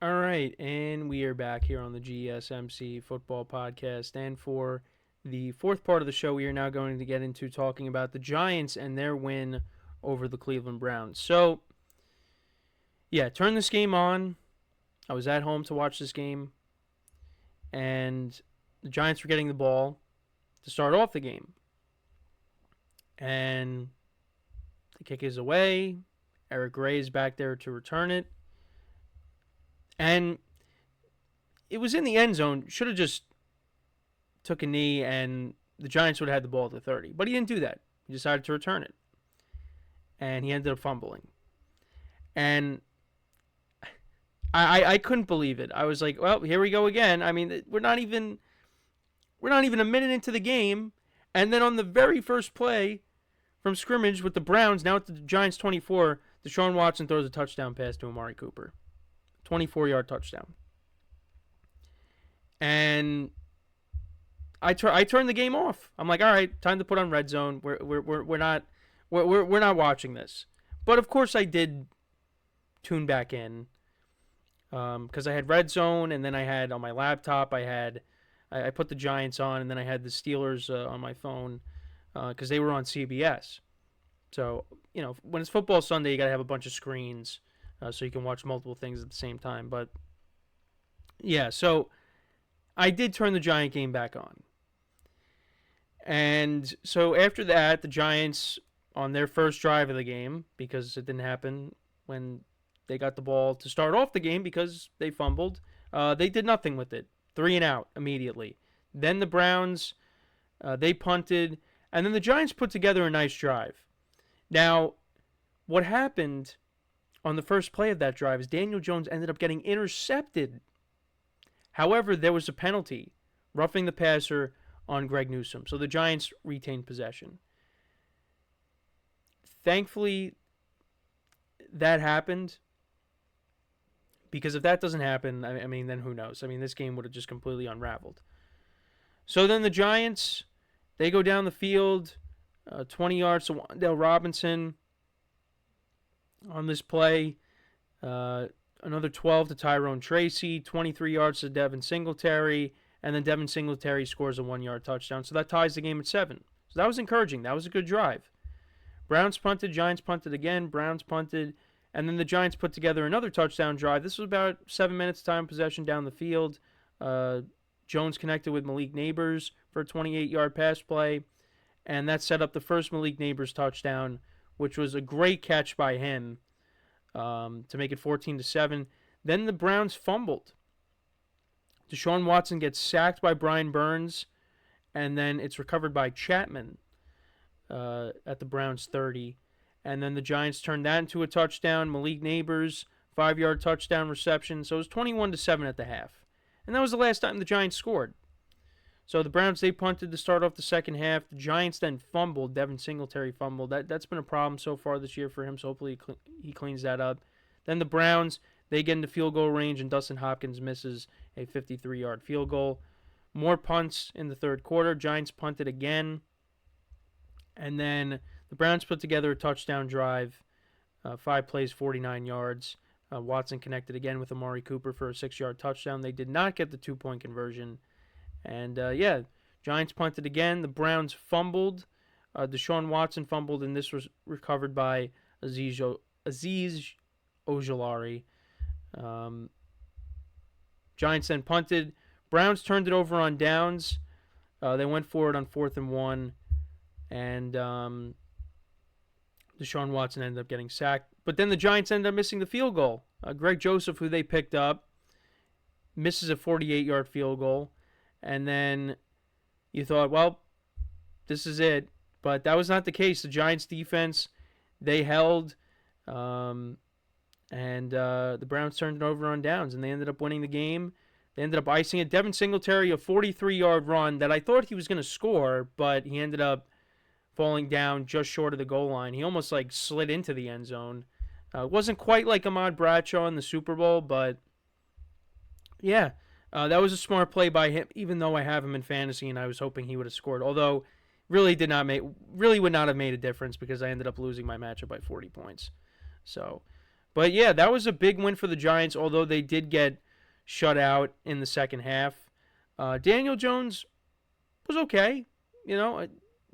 All right, and we are back here on the GSMC Football Podcast. And for the fourth part of the show, we are now going to get into talking about the Giants and their win over the Cleveland Browns. So, yeah, turn this game on. I was at home to watch this game, and the Giants were getting the ball to start off the game. And the kick is away. Eric Gray is back there to return it. And it was in the end zone. Should have just took a knee and the Giants would have had the ball at the 30. But he didn't do that. He decided to return it. And he ended up fumbling. And I couldn't believe it. I was like, well, here we go again. I mean, we're not even a minute into the game. And then on the very first play from scrimmage with the Browns, now at the Giants 24, Deshaun Watson throws a touchdown pass to Amari Cooper. 24-yard touchdown. And I turned the game off. I'm like, all right, time to put on Red Zone. We're not watching this. But of course I did tune back in because I had Red Zone, and then I had on my laptop I put the Giants on, and then I had the Steelers on my phone because they were on CBS. So when it's football Sunday, you got to have a bunch of screens. So you can watch multiple things at the same time. But, yeah, so I did turn the Giant game back on. And so after that, the Giants, on their first drive of the game, because it didn't happen when they got the ball to start off the game because they fumbled, they did nothing with it. 3 and out immediately. Then the Browns, they punted. And then the Giants put together a nice drive. Now, what happened on the first play of that drive is Daniel Jones ended up getting intercepted. However, there was a penalty, roughing the passer on Greg Newsome. So the Giants retained possession. Thankfully, that happened. Because if that doesn't happen, I mean, then who knows? I mean, this game would have just completely unraveled. So then the Giants, they go down the field, 20 yards to Wan'Dale Robinson. On this play, another 12 to Tyrone Tracy, 23 yards to Devin Singletary, and then Devin Singletary scores a 1-yard touchdown. So that ties the game at 7. So that was encouraging. That was a good drive. Browns punted, Giants punted again, Browns punted, and then the Giants put together another touchdown drive. This was about 7 minutes time possession down the field. Jones connected with Malik Nabers for a 28-yard pass play, and that set up the first Malik Nabers touchdown, which was a great catch by him to make it 14-7. Then the Browns fumbled. Deshaun Watson gets sacked by Brian Burns, and then it's recovered by Chapman at the Browns 30. And then the Giants turned that into a touchdown. Malik Nabers, 5-yard touchdown reception. So it was 21-7 at the half. And that was the last time the Giants scored. So the Browns, they punted to start off the second half. The Giants then fumbled. Devin Singletary fumbled. That's been a problem so far this year for him, so hopefully he cleans that up. Then the Browns, they get into field goal range, and Dustin Hopkins misses a 53-yard field goal. More punts in the third quarter. Giants punted again. And then the Browns put together a touchdown drive, 5 plays, 49 yards. Watson connected again with Amari Cooper for a 6-yard touchdown. They did not get the 2-point conversion. And, Giants punted again. The Browns fumbled. Deshaun Watson fumbled, and this was recovered by Aziz Ojulari. Giants then punted. Browns turned it over on downs. They went forward on 4th and 1. And Deshaun Watson ended up getting sacked. But then the Giants ended up missing the field goal. Greg Joseph, who they picked up, misses a 48-yard field goal. And then you thought, well, this is it. But that was not the case. The Giants' defense, they held, and the Browns turned it over on downs, and they ended up winning the game. They ended up icing it. Devin Singletary, a 43-yard run that I thought he was going to score, but he ended up falling down just short of the goal line. He almost slid into the end zone. It wasn't quite like Ahmad Bradshaw in the Super Bowl, but yeah. That was a smart play by him, even though I have him in fantasy and I was hoping he would have scored. Although, really would not have made a difference because I ended up losing my matchup by 40 points. So, But yeah, that was a big win for the Giants, although they did get shut out in the second half. Daniel Jones was okay. A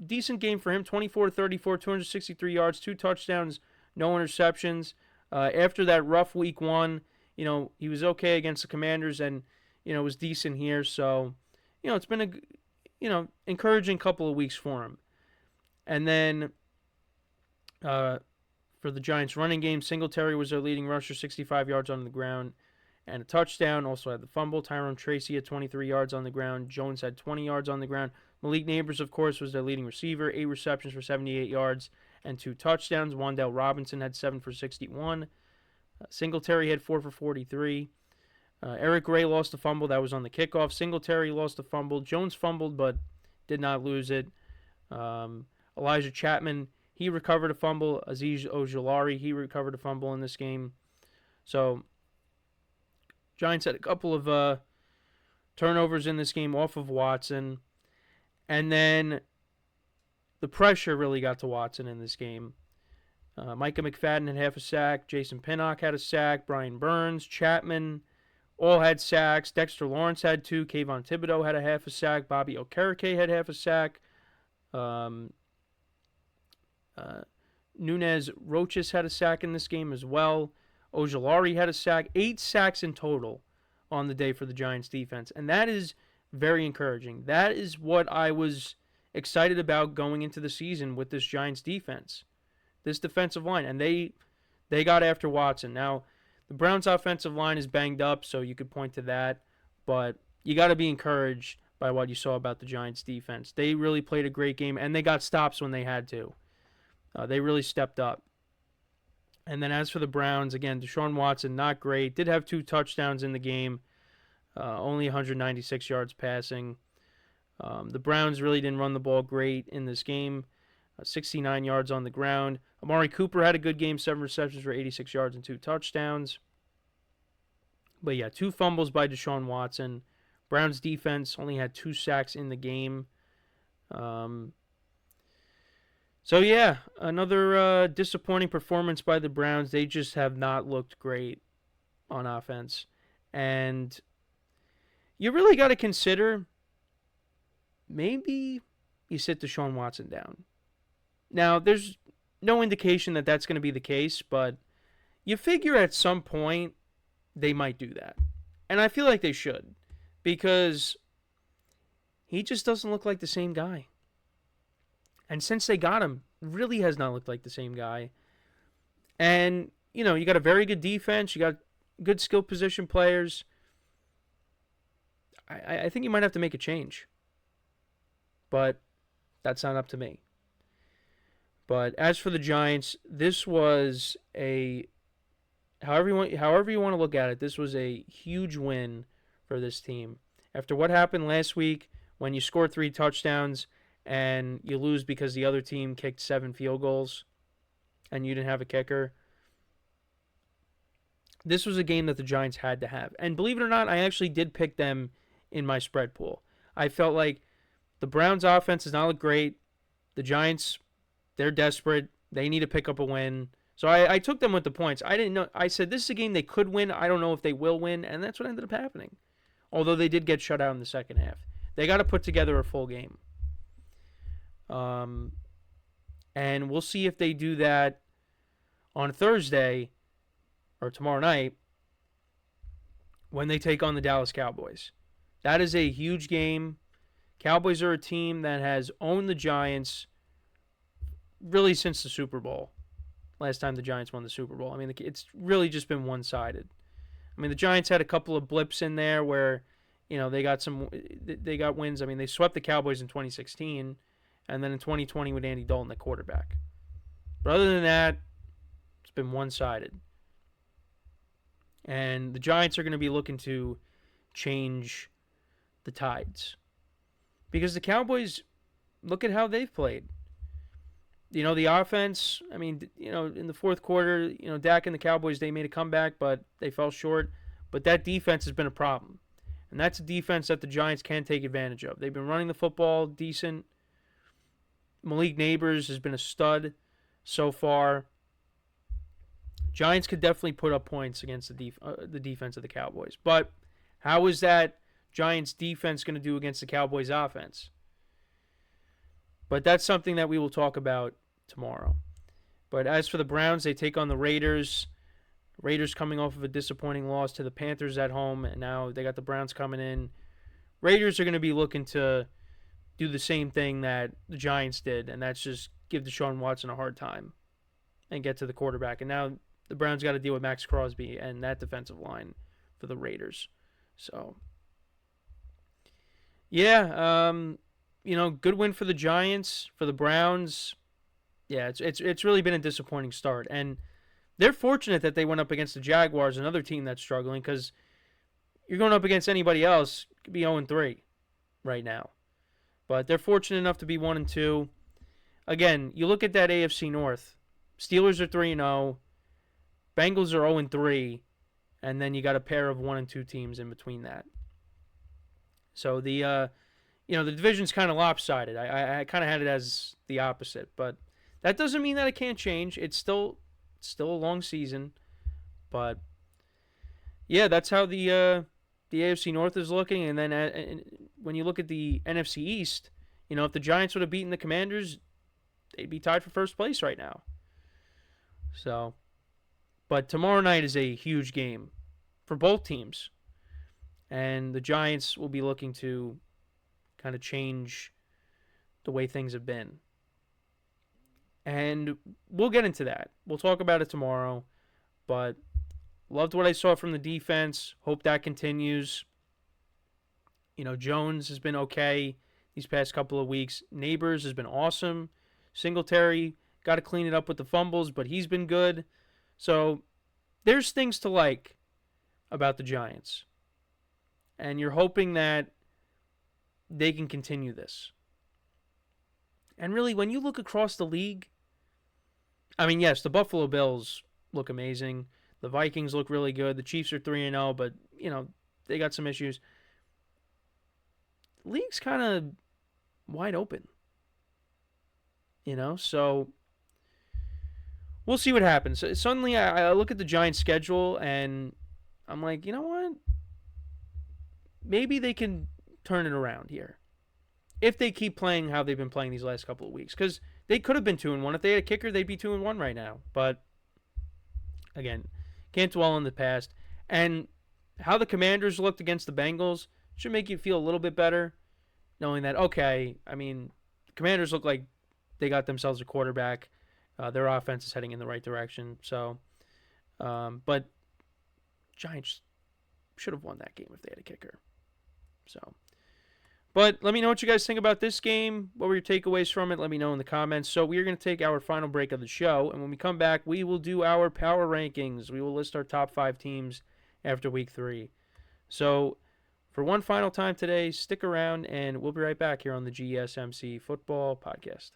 decent game for him. 24-34, 263 yards, 2 touchdowns, no interceptions. After that rough week 1, he was okay against the Commanders and, was decent here. So, it's been a, encouraging couple of weeks for him. And then for the Giants running game, Singletary was their leading rusher, 65 yards on the ground and a touchdown. Also had the fumble. Tyrone Tracy had 23 yards on the ground. Jones had 20 yards on the ground. Malik Nabers, of course, was their leading receiver, 8 receptions for 78 yards and 2 touchdowns. Wan'Dale Robinson had 7 for 61. Singletary had 4 for 43. Eric Gray lost a fumble. That was on the kickoff. Singletary lost a fumble. Jones fumbled but did not lose it. Elijah Chapman, he recovered a fumble. Azeez Ojulari, he recovered a fumble in this game. So, Giants had a couple of turnovers in this game off of Watson. And then the pressure really got to Watson in this game. Micah McFadden had half a sack. Jason Pinnock had a sack. Brian Burns, Chapman all had sacks. Dexter Lawrence had 2. Kayvon Thibodeau had a half a sack. Bobby Okereke had half a sack. Nunez Roches had a sack in this game as well. Ojulari had a sack. 8 sacks in total on the day for the Giants defense. And that is very encouraging. That is what I was excited about going into the season with this Giants defense. This defensive line. And they got after Watson. Now, the Browns' offensive line is banged up, so you could point to that. But you got to be encouraged by what you saw about the Giants' defense. They really played a great game, and they got stops when they had to. They really stepped up. And then as for the Browns, again, Deshaun Watson, not great. Did have 2 touchdowns in the game. Only 196 yards passing. The Browns really didn't run the ball great in this game. 69 yards on the ground. Amari Cooper had a good game, 7 receptions for 86 yards and 2 touchdowns. But yeah, 2 fumbles by Deshaun Watson. Browns defense only had 2 sacks in the game. So yeah, another disappointing performance by the Browns. They just have not looked great on offense. And you really got to consider maybe you sit Deshaun Watson down. Now, there's no indication that that's going to be the case, but you figure at some point they might do that. And I feel like they should, because he just doesn't look like the same guy. And since they got him, really has not looked like the same guy. And, you got a very good defense. You got good skill position players. I think you might have to make a change. But that's not up to me. But as for the Giants, this was however you want to look at it, this was a huge win for this team. After what happened last week when you scored 3 touchdowns and you lose because the other team kicked 7 field goals and you didn't have a kicker, this was a game that the Giants had to have. And believe it or not, I actually did pick them in my spread pool. I felt like the Browns' offense does not look great. The Giants, they're desperate. They need to pick up a win. So I took them with the points. I didn't know. I said this is a game they could win. I don't know if they will win, and that's what ended up happening. Although they did get shut out in the second half. They got to put together a full game. And we'll see if they do that on Thursday or tomorrow night when they take on the Dallas Cowboys. That is a huge game. Cowboys are a team that has owned the Giants really since the Super Bowl. Last time the Giants won the Super Bowl. I mean, it's really just been one-sided. I mean, the Giants had a couple of blips in there where, they got wins. I mean, they swept the Cowboys in 2016, and then in 2020 with Andy Dalton at quarterback. But other than that, it's been one-sided. And the Giants are going to be looking to change the tides. Because the Cowboys, look at how they've played. The offense, I mean, in the fourth quarter, Dak and the Cowboys, they made a comeback, but they fell short. But that defense has been a problem. And that's a defense that the Giants can take advantage of. They've been running the football decent. Malik Nabers has been a stud so far. Giants could definitely put up points against the defense of the Cowboys. But how is that Giants defense going to do against the Cowboys offense? But that's something that we will talk about tomorrow. But as for the Browns, they take on the Raiders. Raiders coming off of a disappointing loss to the Panthers at home, and now they got the Browns coming in. Raiders are going to be looking to do the same thing that the Giants did, and that's just give Deshaun Watson a hard time and get to the quarterback. And now the Browns got to deal with Max Crosby and that defensive line for the Raiders. So, yeah, good win for the Giants. For the Browns, yeah, it's really been a disappointing start. And they're fortunate that they went up against the Jaguars, another team that's struggling, because you're going up against anybody else, it could be 0-3 right now. But they're fortunate enough to be 1-2. Again, you look at that AFC North. Steelers are 3-0. Bengals are 0-3. And then you got a pair of 1-2 teams in between that. So the division's kind of lopsided. I kind of had it as the opposite, but that doesn't mean that it can't change. It's still a long season, but yeah, that's how the AFC North is looking. And then when you look at the NFC East, if the Giants would have beaten the Commanders, they'd be tied for first place right now. So, but tomorrow night is a huge game for both teams. And the Giants will be looking to kind of change the way things have been. And we'll get into that. We'll talk about it tomorrow. But loved what I saw from the defense. Hope that continues. Jones has been okay these past couple of weeks. Nabers has been awesome. Singletary got to clean it up with the fumbles, but he's been good. So there's things to like about the Giants. And you're hoping that they can continue this. And really, when you look across the league, I mean, yes, the Buffalo Bills look amazing. The Vikings look really good. The Chiefs are 3-0, but, they got some issues. The league's kind of wide open. So we'll see what happens. Suddenly, I look at the Giants' schedule, and I'm like, you know what? Maybe they can turn it around here. If they keep playing how they've been playing these last couple of weeks. Because they could have been 2-1. If they had a kicker, they'd be 2-1 right now. But, again, can't dwell on the past. And how the Commanders looked against the Bengals should make you feel a little bit better. Knowing that, okay, I mean, the Commanders look like they got themselves a quarterback. Their offense is heading in the right direction. So, but Giants should have won that game if they had a kicker. So, but let me know what you guys think about this game. What were your takeaways from it? Let me know in the comments. So we are going to take our final break of the show, and when we come back, we will do our power rankings. We will list our top 5 teams after week 3. So for one final time today, stick around, and we'll be right back here on the GSMC Football Podcast.